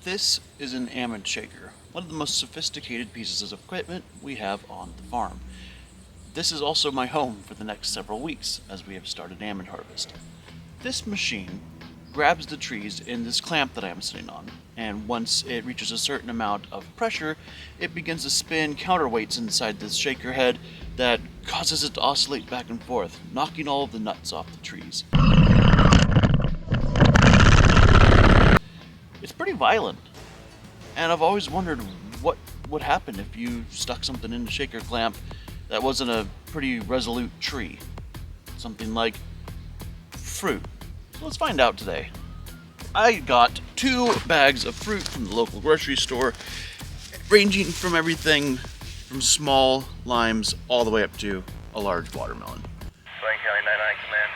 This is an almond shaker, one of the most sophisticated pieces of equipment we have on the farm. This is also my home for the next several weeks as we have started almond harvest. This machine grabs the trees in this clamp that I am sitting on, and once it reaches a certain amount of pressure, it begins to spin counterweights inside this shaker head that causes it to oscillate back and forth, knocking all of the nuts off the trees. It's pretty violent, and I've always wondered what would happen if you stuck something in the shaker clamp that wasn't a pretty resolute tree. Something like fruit. So let's find out today. I got 2 bags of fruit from the local grocery store, ranging from everything from small limes all the way up to a large watermelon. Blaine County 99 command.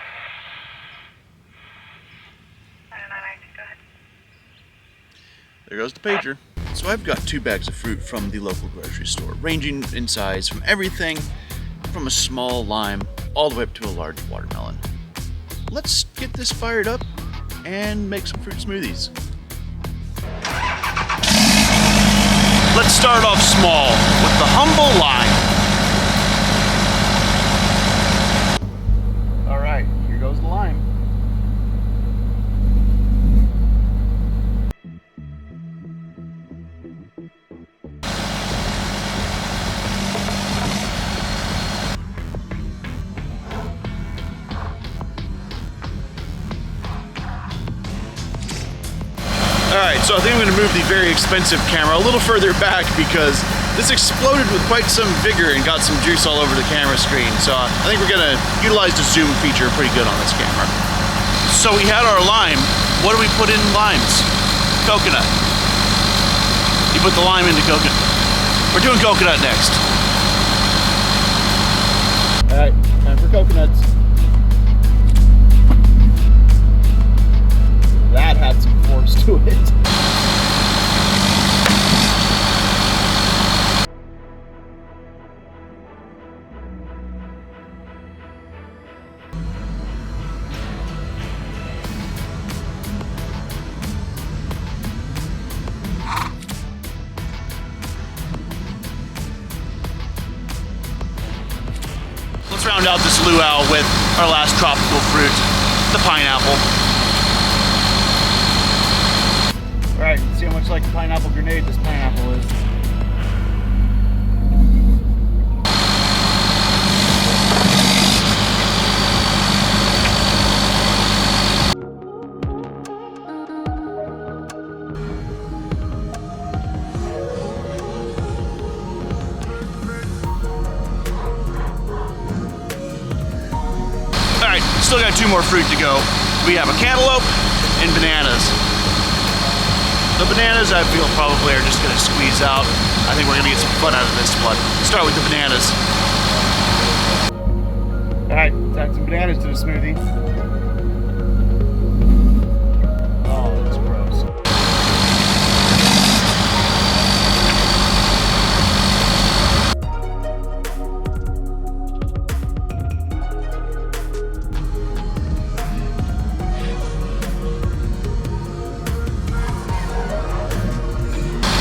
999, go ahead. There goes the pager. So I've got 2 bags of fruit from the local grocery store, ranging in size from everything from a small lime all the way up to a large watermelon. Let's get this fired up and make some fruit smoothies. Let's start off small with the humble lime. All right, here goes the lime. Alright, so I think I'm going to move the very expensive camera a little further back because this exploded with quite some vigor and got some juice all over the camera screen. So I think we're going to utilize the zoom feature pretty good on this camera. So we had our lime. What do we put in limes? Coconut. You put the lime into coconut. We're doing coconut next. Alright, time for coconuts. That had some force to it. Let's round out this luau with our last tropical fruit, the pineapple. Alright, see how much like a pineapple grenade this pineapple is. Alright, still got 2 more fruit to go. We have a cantaloupe and bananas. The bananas, I feel, probably are just going to squeeze out. I think we're going to get some fun out of this one. Start with the bananas. Alright, let's add some bananas to the smoothie. Oh, that's gross.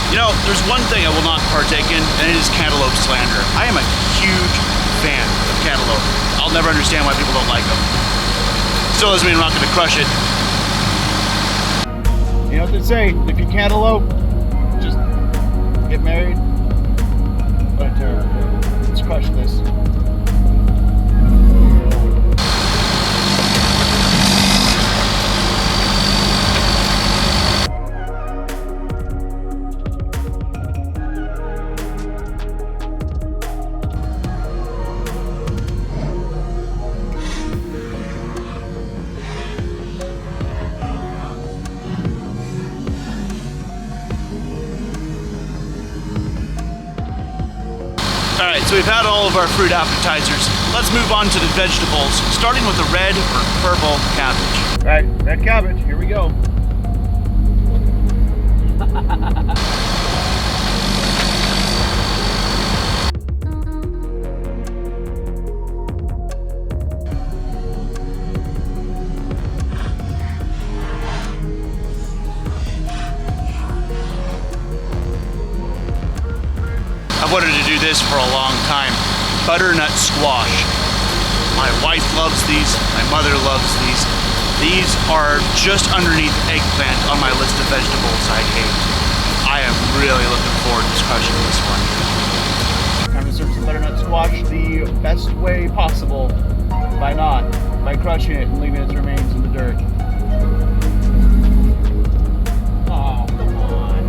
You know, there's one thing I will not partake in, and it is cantaloupe slander. I am a huge fan of cantaloupe. I'll never understand why people don't like them. Still doesn't mean I'm not going to crush it. You know what they say, if you cantaloupe, just get married. But let's crush this. Alright, so we've had all of our fruit appetizers. Let's move on to the vegetables, starting with the red or purple cabbage. Alright, red cabbage, here we go. I've wanted to do this for a long time. Butternut squash. My wife loves these, my mother loves these. These are just underneath eggplant on my list of vegetables I hate. I am really looking forward to crushing this one. Time to serve some butternut squash the best way possible. By not, by crushing it and leaving its remains in the dirt. Oh, come on.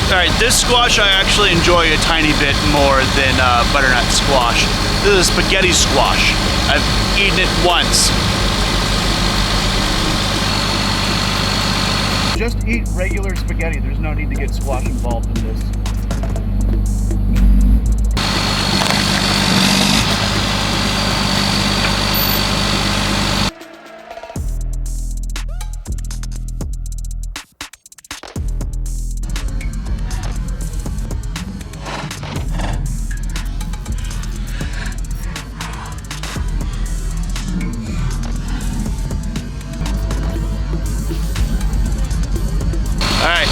Alright, this squash I actually enjoy a tiny bit more than butternut squash. This is spaghetti squash. I've eaten it once. Just eat regular spaghetti. There's no need to get squash involved in this. Alright,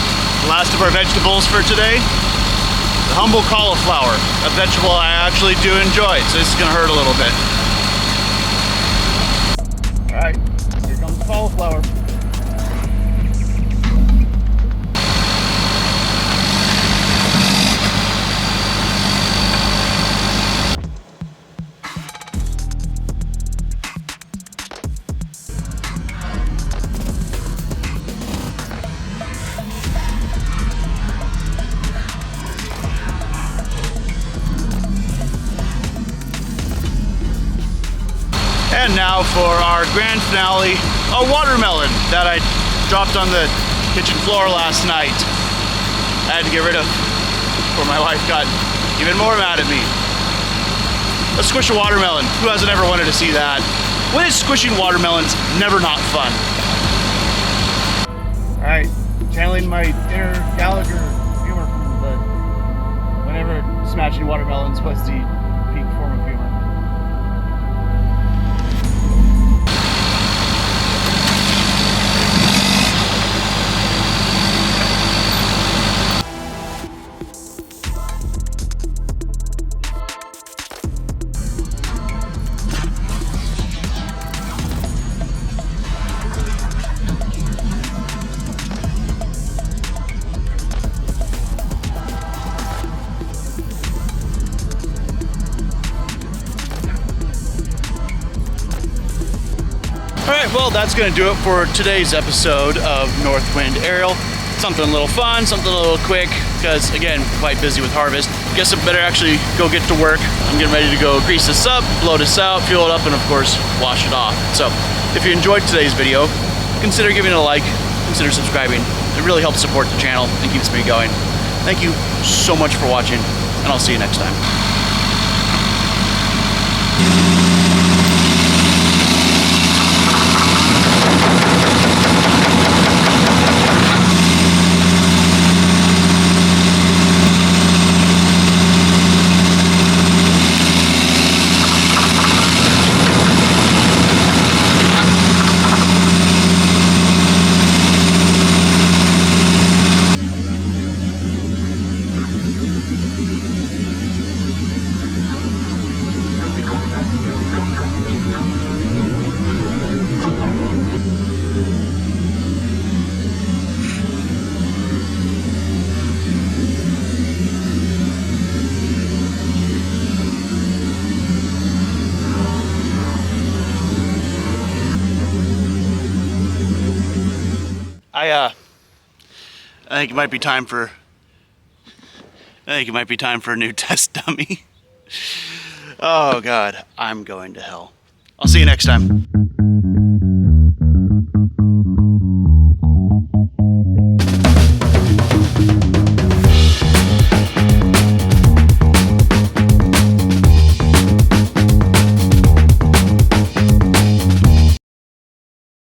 last of our vegetables for today. The humble cauliflower, a vegetable I actually do enjoy, so this is going to hurt a little bit. Alright, here comes the cauliflower. And now for our grand finale, a watermelon that I dropped on the kitchen floor last night. I had to get rid of before my wife got even more mad at me. Let's squish a watermelon. Who hasn't ever wanted to see that? When is squishing watermelons never not fun? Alright, channeling my inner Gallagher humor from the whenever smashing watermelons was the peak form of humor. Alright, well that's going to do it for today's episode of Northwind Aerial. Something a little fun, something a little quick, because again, quite busy with harvest. Guess I better actually go get to work. I'm getting ready to go grease this up, blow this out, fuel it up, and of course, wash it off. So, if you enjoyed today's video, consider giving it a like, consider subscribing. It really helps support the channel and keeps me going. Thank you so much for watching, and I'll see you next time. I think it might be time for a new test dummy. Oh God, I'm going to hell. I'll see you next time.